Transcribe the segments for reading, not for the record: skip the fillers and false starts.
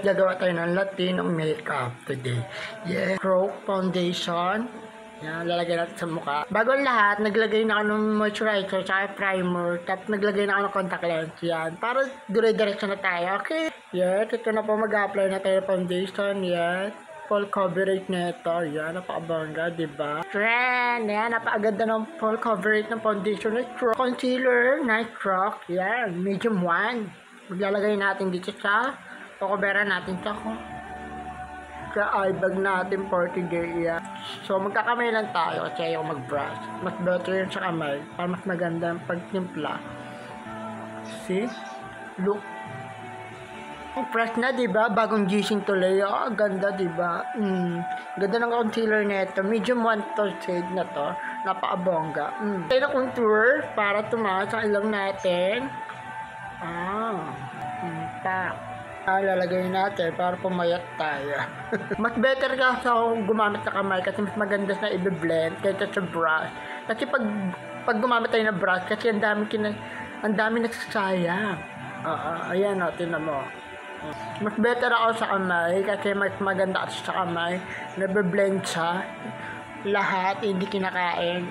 gagawa tayo ng Latino makeup today. Yeah, Croak Foundation. Yan, lalagay natin sa mukha. Bago ang lahat, naglagay na ako ng moisturizer at primer. Tapos naglagay na ako ng contact lens. Yan, para dire-diretso na tayo. Okay? Yan, ito na po mag-apply na tayo ng foundation. Yan, full coverage na ito. Yan, napakabangga, diba? Trend! Yan, napakaganda ng full coverage ng foundation. Concealer, Night Rock. Yan, medium 1. Maglalagay natin dito sa pakubera natin sa eye bag natin for today. Yeah. So magkakamay lang tayo kasi ayaw mag-brush. Mas better yun sa kamay para mas maganda ang pagtimpla. See? Look. Fresh na, diba? Bagong gising tuloy. Oh, ganda, diba? Ganda ng concealer nito. Medium 1 to shade na to. Napakabongga. Tayo na contour para tumaas ang ilong natin. Lalagay natin para pumayat tayo. Mas better ka sa gumamit sa kamay kasi mas maganda na i-blend kaysa sa brush. Kasi pag gumamit tayo ng brush kasi ang dami nagsasayang. Ayan o, tinan mo. Mas better ako sa kamay kasi mas maganda ako sa kamay. Nabe-blend siya. Lahat, hindi kinakain.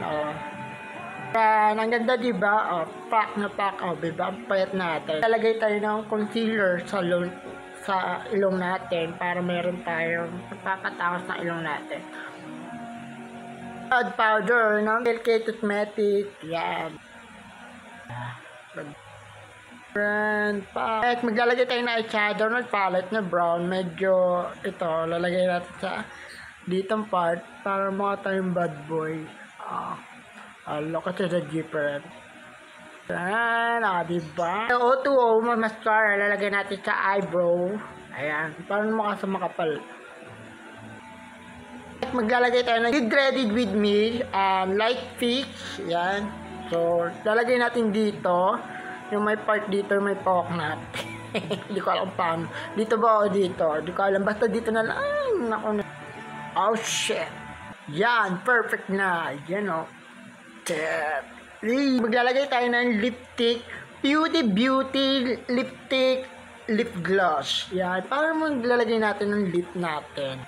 Ang ganda, diba? Pack na pack. Diba? Ang payat natin. Lalagay tayo ng concealer sa ilong natin para meron tayong pagpapatawas ng ilong natin. Add powder ng LK Cosmetics. Yan. Brand pa. At maglalagay tayo ng eyeshadow ng palette na brown. Medyo ito. Lalagay natin sa ditong part para mukha tayong bad boy. Look at the different. Ayan, diba? O2O mascara, lalagay natin sa eyebrow. Ayan, para mukha sa makapal. Maglalagay tayo ng Hydrated With Me, Light Fix. Ayan. So, lalagay natin dito. Yung may part dito, yung may pawak natin. Hindi ko alam paano. Dito ba o dito? Hindi ko alam. Basta dito na lang. Ay, naku na. Oh, shit. Yan, perfect na. Yan, o. Maglalagay tayo ng lipstick, Beauty lipstick, lip gloss. Yan, para maglalagay natin ng lip natin.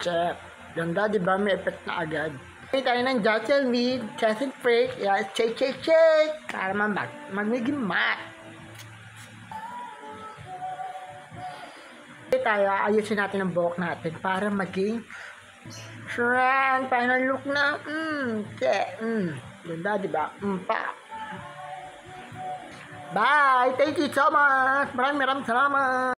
Check. Ganda, diba? May effect na agad. Maglalagay tayo ng Jocelyn Mead, Chassis Freak. Yan, shake. Para magiging matte. Tayo, ayusin natin ang buhok natin para maging Trend, final look na. Ganda, diba? Bye! Thank you so much! Maraming salamat!